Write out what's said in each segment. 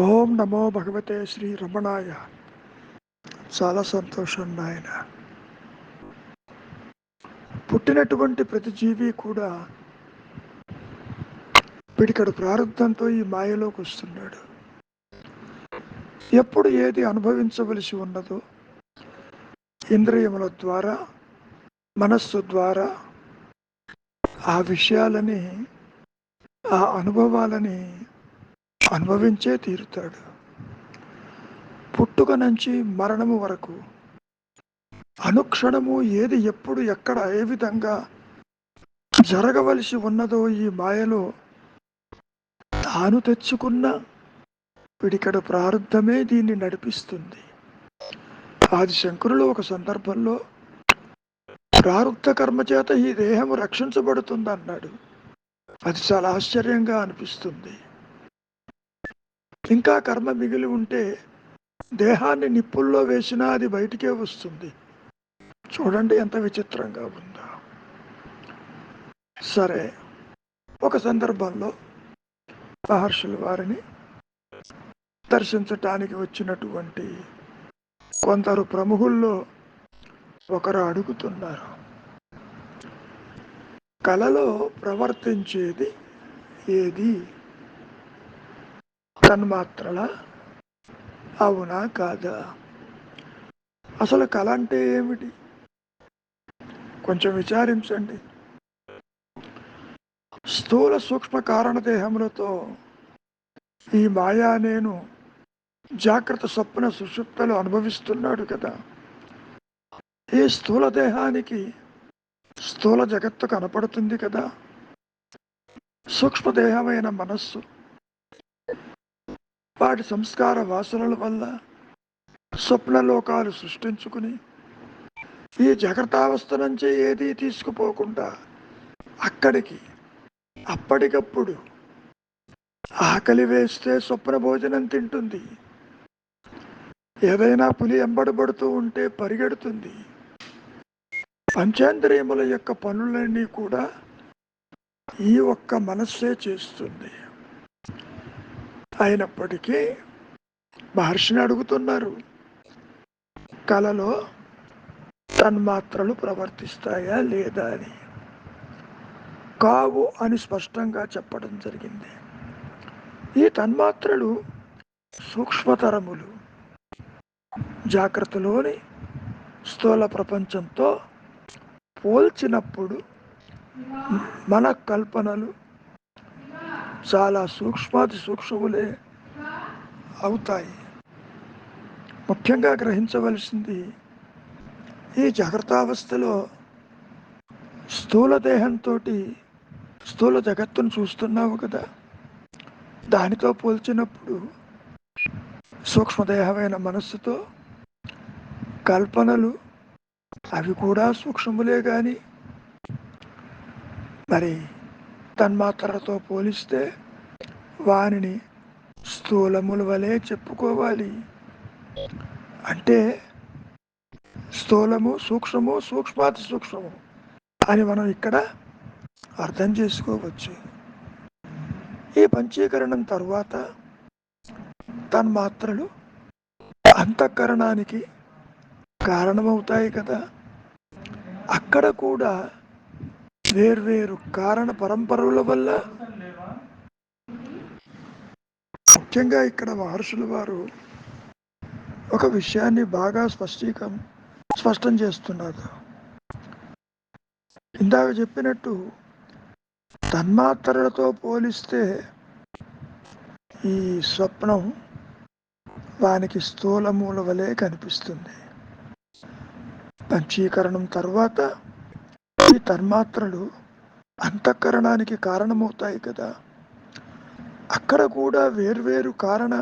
ఓం నమో భగవతే శ్రీ రమణాయ. చాలా సంతోషం నాయన. పుట్టినటువంటి ప్రతి జీవి కూడా పిడికడు ప్రారంభంతో ఈ మాయలోకి వస్తున్నాడు. ఎప్పుడు ఏది అనుభవించవలసి ఉన్నదో ఇంద్రియముల ద్వారా, మనస్సు ద్వారా ఆ విషయాలని, ఆ అనుభవాలని అనుభవించే తీరుతాడు. పుట్టుక నుంచి మరణము వరకు అనుక్షణము ఏది ఎప్పుడు ఎక్కడ ఏ విధంగా జరగవలసి ఉన్నదో ఈ మాయలో తాను తెచ్చుకున్న పిడికడ ప్రారంధమే దీన్ని నడిపిస్తుంది. ఆదిశంకరులు ఒక సందర్భంలో ప్రారంధ కర్మ చేత ఈ దేహము రక్షించబడుతుంది అన్నాడు. అది చాలా ఆశ్చర్యంగా అనిపిస్తుంది. ఇంకా కర్మ మిగిలి ఉంటే దేహాన్ని నిప్పుల్లో వేసినా అది బయటికే వస్తుంది. చూడండి ఎంత విచిత్రంగా ఉందో. సరే, ఒక సందర్భంలో మహర్షుల వారిని దర్శించటానికి వచ్చినటువంటి కొందరు ప్రముఖుల్లో ఒకరు అడుగుతున్నారు, కలలో ప్రవర్తించేది ఏది? తన్మాత్రల అవునా కాదా? అసలు కళ అంటే ఏమిటి? కొంచెం విచారించండి. స్థూల సూక్ష్మ కారణదేహములతో ఈ మాయా నేను జాగ్రత్త స్వప్న సుషుప్తలు అనుభవిస్తున్నాడు కదా. ఈ స్థూల దేహానికి స్థూల జగత్తు కనపడుతుంది కదా. సూక్ష్మదేహమైన మనస్సు వాటి సంస్కార వాసనల వల్ల స్వప్నలోకాలు సృష్టించుకుని ఈ జాగ్రత్తావస్థ నుంచి ఏదీ తీసుకుపోకుండా అక్కడికి అప్పటికప్పుడు ఆకలి వేస్తే స్వప్న భోజనం తింటుంది. ఏదైనా పులి ఎంబడబడుతూ ఉంటే పరిగెడుతుంది. పంచేంద్రియముల యొక్క పనులన్నీ కూడా ఈ ఒక్క మనస్సే చేస్తుంది. అయినప్పటికీ మహర్షిని అడుగుతున్నారు, కలలో తన్మాత్రలు ప్రవర్తిస్తాయా లేదా అని. కావు అని స్పష్టంగా చెప్పడం జరిగింది. ఈ తన్మాత్రలు సూక్ష్మతరములు. జాగ్రత్తలోని స్థూల ప్రపంచంతో పోల్చినప్పుడు మన కల్పనలు చాలా సూక్ష్మాతి సూక్ష్మములే అవుతాయి. ముఖ్యంగా గ్రహించవలసింది, ఈ జాగ్రత్తావస్థలో స్థూల దేహంతో స్థూల జగత్తును చూస్తున్నావు కదా, దానితో పోల్చినప్పుడు సూక్ష్మదేహమైన మనస్సుతో కల్పనలు అవి కూడా సూక్ష్మములే. కానీ మరి తన్మాత్రలతో పోలిస్తే వానిని స్థూలముల వలె చెప్పుకోవాలి. అంటే స్థూలము సూక్ష్మము, సూక్ష్మాతి సూక్ష్మము అని మనం ఇక్కడ అర్థం చేసుకోవచ్చు. ఈ పంచీకరణం తరువాత తన్మాత్రలు అంతఃకరణానికి కారణమవుతాయి కదా. అక్కడ కూడా వేర్వేరు కారణ పరంపరల వల్ల, ముఖ్యంగా ఇక్కడ మహర్షుల వారు ఒక విషయాన్ని బాగా స్పష్టం చేస్తున్నారు. ఇందాక చెప్పినట్టు తన్మాత్రలతో పోలిస్తే ఈ స్వప్నం వానికి స్థూలమూల వలె కనిపిస్తుంది. పంచీకరణం తర్వాత ఈ తన్మాత్రలు అంతఃకరణానికి కారణమవుతాయి కదా. అక్కడ కూడా వేర్వేరు కారణ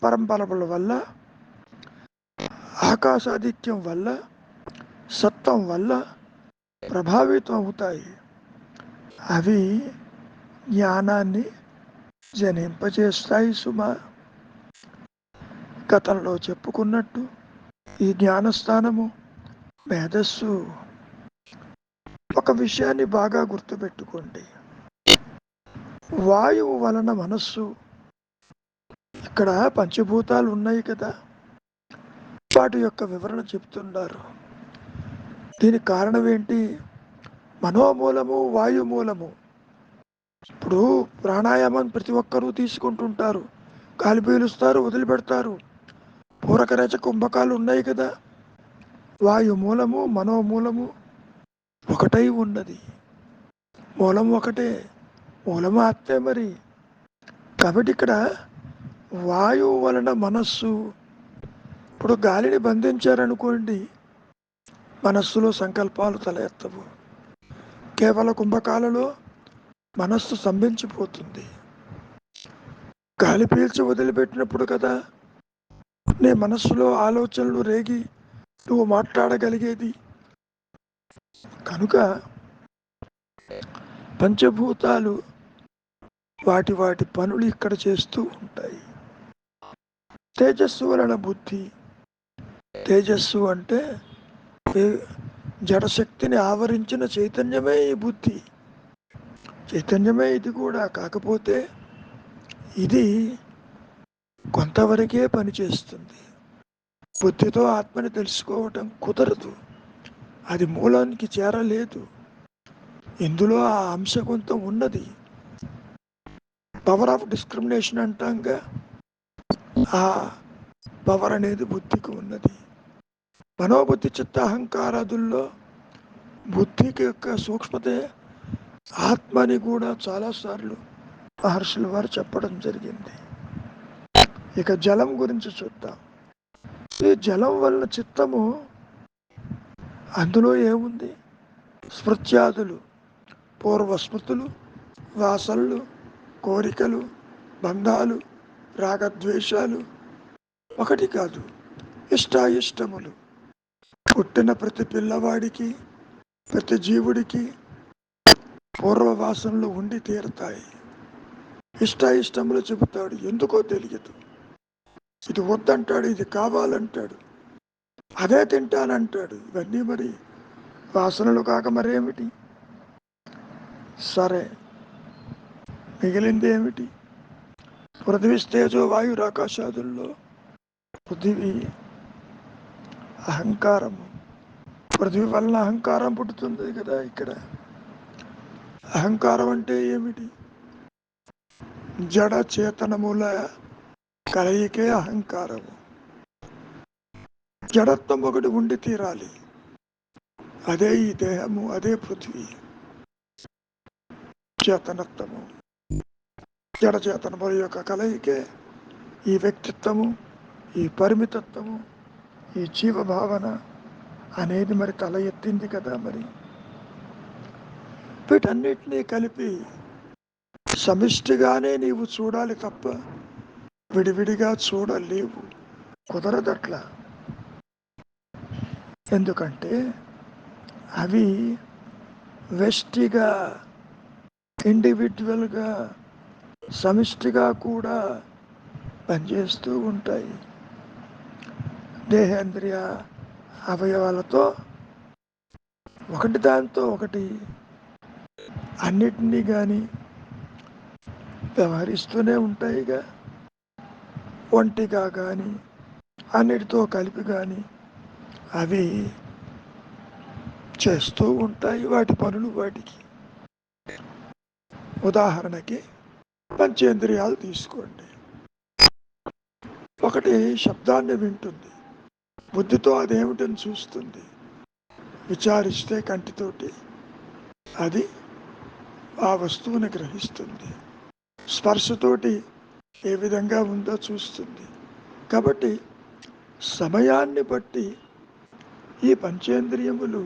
పరంపరల వల్ల, ఆకాశాధిక్యం వల్ల, సత్వం వల్ల ప్రభావితం అవుతాయి. అవి జ్ఞానాన్ని జనింపజేస్తాయి సుమా. గతంలో చెప్పుకున్నట్టు ఈ జ్ఞానస్థానము మేధస్సు. ఒక విషయాన్ని బాగా గుర్తుపెట్టుకోండి, వాయువు వలన మనస్సు ఇక్కడ పంచభూతాలు ఉన్నాయి కదా, వాటి యొక్క వివరణ చెప్తున్నారు. దీనికి కారణం ఏంటి? మనోమూలము, వాయుమూలము. ఇప్పుడు ప్రాణాయామం ప్రతి ఒక్కరూ తీసుకుంటుంటారు, గాలి పీలుస్తారు, వదిలిపెడతారు. పూరకరేచ కుంభకాలు ఉన్నాయి కదా, వాయుమూలము మనోమూలము ఒకటై ఉన్నది. మూలం ఒకటే, మూలము ఆత్మే మరి. కాబట్టి ఇక్కడ వాయువు వలన మనస్సు, ఇప్పుడు గాలిని బంధించారనుకోండి, మనస్సులో సంకల్పాలు తల ఎత్తవు. కేవలం కుంభకాలలో మనస్సు స్తంభించిపోతుంది. గాలి పీల్చి వదిలిపెట్టినప్పుడు కదా నీ మనస్సులో ఆలోచనలు రేగి నువ్వు మాట్లాడగలిగేది. కనుక పంచభూతాలు వాటి వాటి పనులు ఇక్కడ చేస్తూ ఉంటాయి. తేజస్సు వలన బుద్ధి. తేజస్సు అంటే జడశక్తిని ఆవరించిన చైతన్యమే ఈ బుద్ధి. చైతన్యమే ఇది కూడా. కాకపోతే ఇది కొంతవరకే పనిచేస్తుంది. బుద్ధితో ఆత్మని తెలుసుకోవటం కుదరదు, అది మూలానికి చేరలేదు. ఇందులో ఆ అంశ కొంత ఉన్నది. పవర్ ఆఫ్ డిస్క్రిమినేషన్ అంటాంగా, ఆ పవర్ అనేది బుద్ధికి ఉన్నది. మనోబుద్ధి చిత్త అహంకారాదుల్లో బుద్ధికి యొక్క సూక్ష్మతే ఆత్మని కూడా చాలాసార్లు మహర్షుల వారు చెప్పడం జరిగింది. ఇక జలం గురించి చూద్దాం. ఈ జలం వలన చిత్తము, అందులో ఏముంది? స్మృత్యాదులు, పూర్వస్మృతులు, వాసనలు, కోరికలు, బంధాలు, రాగద్వేషాలు ఒకటి కాదు, ఇష్టాయిష్టములు. పుట్టిన ప్రతి పిల్లవాడికి, ప్రతి జీవుడికి పూర్వవాసనలు ఉండి తీరుతాయి. ఇష్టాయిష్టములు చెబుతాడు, ఎందుకో తెలియదు. ఇది వద్దంటాడు, ఇది కావాలంటాడు, అదే తింటానంటాడు. ఇవన్నీ మరి వాసనలు కాక మరేమిటి? సరే, మిగిలింది ఏమిటి? పృథివీ తేజో వాయురాకాశాదుల్లో పృథివీ అహంకారము. పృథివీ వలన అహంకారం పుట్టుతుంది కదా. ఇక్కడ అహంకారం అంటే ఏమిటి? జడ చేతనముల కలయికే అహంకారము. జడత్వం ఒకటి ఉండి తీరాలి, అదే ఈ దేహము, అదే పృథివీ. చేతనత్వము, జడ చేతనముల యొక్క కలయికే ఈ వ్యక్తిత్వము, ఈ పరిమితత్వము, ఈ జీవభావన అనేది మరి తల ఎత్తింది కదా. మరి వీటన్నిటినీ కలిపి సమిష్టిగానే నీవు చూడాలి తప్ప విడివిడిగా చూడలేవు, కుదరదట్లా. ఎందుకంటే అవి వెస్టిగా, ఇండివిజువల్గా, సమిష్టిగా కూడా పనిచేస్తూ ఉంటాయి. దేహేంద్రియ అవయవాలతో ఒకటి దాంతో ఒకటి అన్నిటినీ కానీ వ్యవహరిస్తూనే ఉంటాయిగా. ఒంటిగా కానీ అన్నిటితో కలిపి కానీ అవి చేస్తూ ఉంటాయి వాటి పనులు వాటికి. ఉదాహరణకి పంచేంద్రియాలు తీసుకోండి. ఒకటి శబ్దాన్ని వింటుంది, బుద్ధితో అదేమిటని చూస్తుంది, విచారిస్తే కంటితోటి అది ఆ వస్తువుని గ్రహిస్తుంది, స్పర్శతోటి ఏ విధంగా ఉందో చూస్తుంది. కాబట్టి సమయాన్ని బట్టి ఈ పంచేంద్రియములు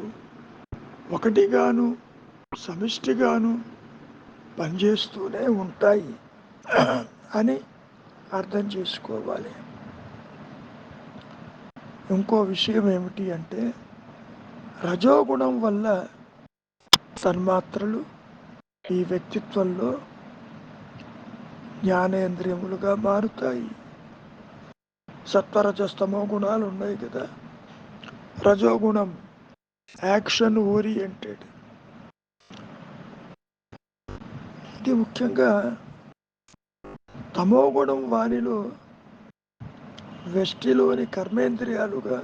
ఒకటిగాను సమిష్టిగాను పనిచేస్తూనే ఉంటాయి అని అర్థం చేసుకోవాలి. ఇంకో విషయం ఏమిటి అంటే, రజోగుణం వల్ల తన్మాత్రలు ఈ వ్యక్తిత్వంలో జ్ఞానేంద్రియములుగా మారుతాయి. సత్వరజస్తమో గుణాలు ఉన్నాయి కదా. రజోగుణం యాక్షన్ ఓరియంటెడ్. ఇది ముఖ్యంగా తమోగుణం వానిలో వెష్టిలోని కర్మేంద్రియాలుగా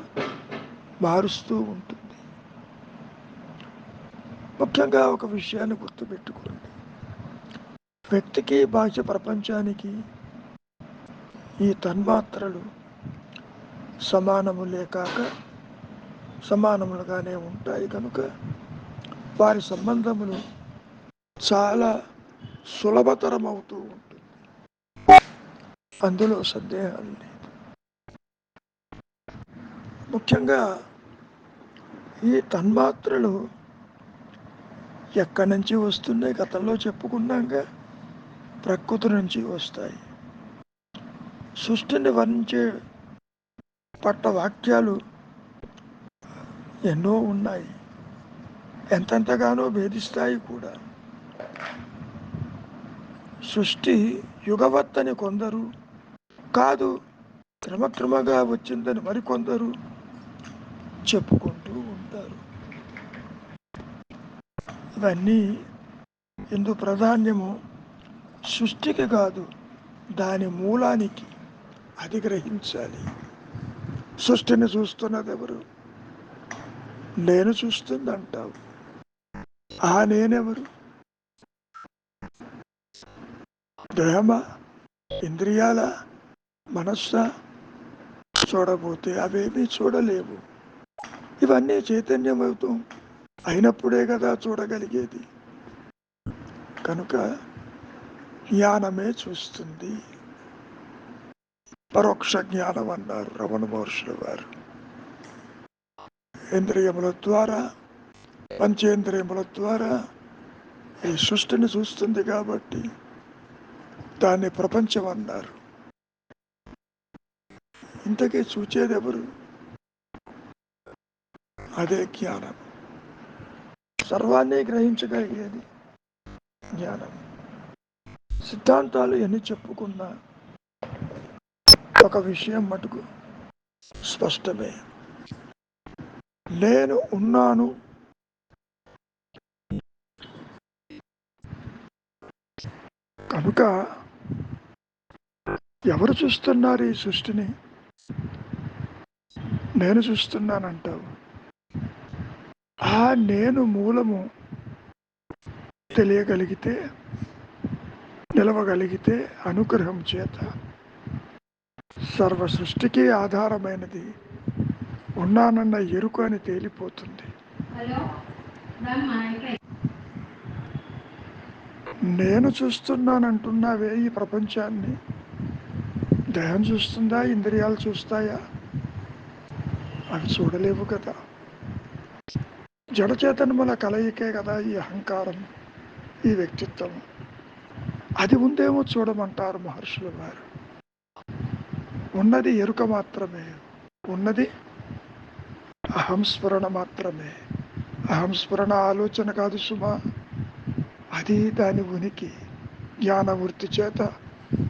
మారుస్తూ ఉంటుంది. ముఖ్యంగా ఒక విషయాన్ని గుర్తుపెట్టుకోండి, వ్యక్తికి బాహ్య ప్రపంచానికి ఈ తన్మాత్రలు సమానములే కాక సమానములుగానే ఉంటాయి కనుక వారి సంబంధములు చాలా సులభతరం అవుతూ ఉంటుంది. అందులో సందేహం లేదు. ముఖ్యంగా ఈ తన్మాత్రలు ఎక్కడి నుంచి వస్తున్నాయి? గతంలో చెప్పుకున్నాక ప్రకృతి నుంచి వస్తాయి. సృష్టిని వర్ణించే పట్టవాక్యాలు ఎన్నో ఉన్నాయి, ఎంతెంతగానో భేదిస్తాయి కూడా. సృష్టి యుగవత్తని కొందరు, కాదు క్రమక్రమంగా వచ్చిందని మరికొందరు చెప్పుకుంటూ ఉంటారు. ఇవన్నీ ఇందు ప్రాధాన్యము సృష్టికి కాదు, దాని మూలానికి. అది గ్రహించాలి. సృష్టిని చూస్తున్నది ఎవరు? నేను చూస్తుంది అంటావు. ఆ నేనెవరు? దేహమా, ఇంద్రియాల, మనస్సా? చూడబోతే అవేమీ చూడలేవు. ఇవన్నీ చైతన్యమవుతూ అయినప్పుడే కదా చూడగలిగేది. కనుక జ్ఞానమే చూస్తుంది. పరోక్ష జ్ఞానం అన్నారు రమణ మహర్షుల వారు. ఇంద్రియముల ద్వారా, పంచేంద్రియముల ద్వారా ఈ సృష్టిని చూస్తుంది కాబట్టి దాన్ని ప్రపంచం అన్నారు. ఇంతకీ చూచేది ఎవరు? అదే జ్ఞానం. సర్వాన్ని గ్రహించగలిగేది జ్ఞానం. సిద్ధాంతాలు ఎన్ని చెప్పుకున్నా ఒక విషయం మటుకు స్పష్టమే, నేను ఉన్నాను. కనుక ఎవరు చూస్తున్నారు ఈ సృష్టిని? నేను చూస్తున్నానంటావు. ఆ నేను మూలము తెలియగలిగితే, నిలవగలిగితే అనుగ్రహం చేత సర్వ సృష్టికి ఆధారమైనది ఉన్నానన్న ఎరుక అని తేలిపోతుంది. నేను చూస్తున్నానంటున్నావే ఈ ప్రపంచాన్ని, దేహం చూస్తుందా? ఇంద్రియాలు చూస్తాయా? అవి చూడలేవు కదా. జడచేతనముల కలయికే కదా ఈ అహంకారం, ఈ వ్యక్తిత్వం. అది ఉందేమో చూడమంటారు మహర్షుల వారు. ఉన్నది ఎరుక మాత్రమే, ఉన్నది అహంస్మరణ మాత్రమే. అహంస్మరణ ఆలోచన కాదు సుమా, అది దాని ఉనికి. జ్ఞానవృత్తి చేత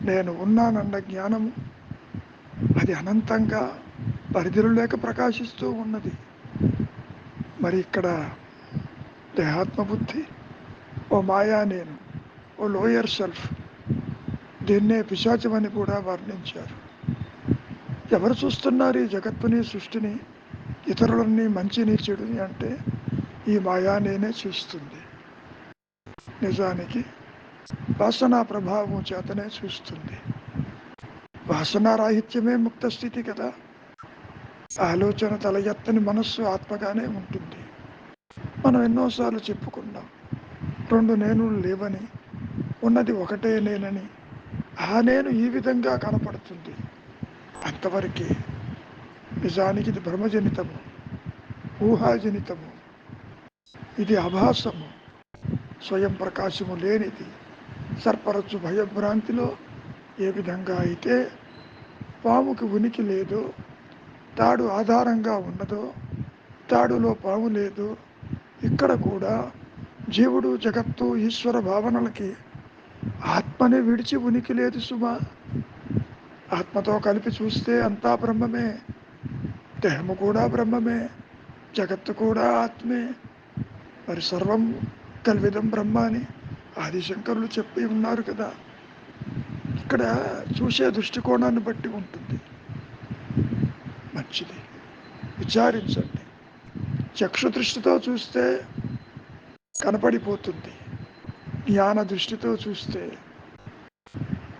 నేను ఉన్నానన్న జ్ఞానము అది అనంతంగా పరిధులు లేక ప్రకాశిస్తూ ఉన్నది. మరి ఇక్కడ దేహాత్మబుద్ధి, ఓ మాయా నేను, ఓ లోయర్ సెల్ఫ్, దీన్నే పిశాచమని కూడా వర్ణించారు. ఎవరు చూస్తున్నారు ఈ జగత్తుని, సృష్టిని, ఇతరులని, మంచిని, చెడుని అంటే ఈ మాయా నేనే చూస్తుంది. నిజానికి వాసనా ప్రభావం చేతనే చూస్తుంది. వాసనారాహిత్యమే ముక్త స్థితి కదా. ఆలోచన తల ఎత్తని మనస్సు ఆత్మగానే ఉంటుంది. మనం ఎన్నోసార్లు చెప్పుకున్నాం, రెండు నేను లేవని, ఉన్నది ఒకటే నేనని. ఆ నేను ఈ విధంగా కనపడుతుంది, అంతవరకే. నిజానికి ఇది భ్రమజనితము, ఊహాజనితము, ఇది అభాసము, స్వయం ప్రకాశము లేనిది. సర్పరచు భయభ్రాంతిలో ఏ విధంగా అయితే పాముకి ఉనికి లేదో, తాడు ఆధారంగా ఉన్నదో, తాడులో పాము లేదు, ఇక్కడ కూడా జీవుడు, జగత్తు, ఈశ్వర భావనలకి ఆత్మని విడిచి ఉనికి లేదు సుమా. ఆత్మతో కలిపి చూస్తే అంతా బ్రహ్మమే. దేహము కూడా బ్రహ్మమే, జగత్తు కూడా ఆత్మే. మరి సర్వం కల్విదం బ్రహ్మ అని ఆదిశంకరులు చెప్పి ఉన్నారు కదా. ఇక్కడ చూసే దృష్టికోణాన్ని బట్టి ఉంటుంది. మంచిది. విచారించండి. చక్షు దృష్టితో చూస్తే కనపడిపోతుంది. జ్ఞాన దృష్టితో చూస్తే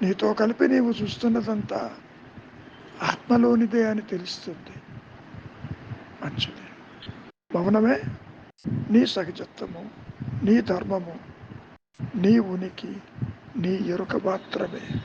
నీతో కలిపి నీవు చూస్తున్నదంతా ఆత్మలోనిదే అని తెలుస్తుంది. మంచిది. మౌనమే నీ సహజత్వము, నీ ధర్మము, నీ ఉనికి, నీ ఎరుక మాత్రమే.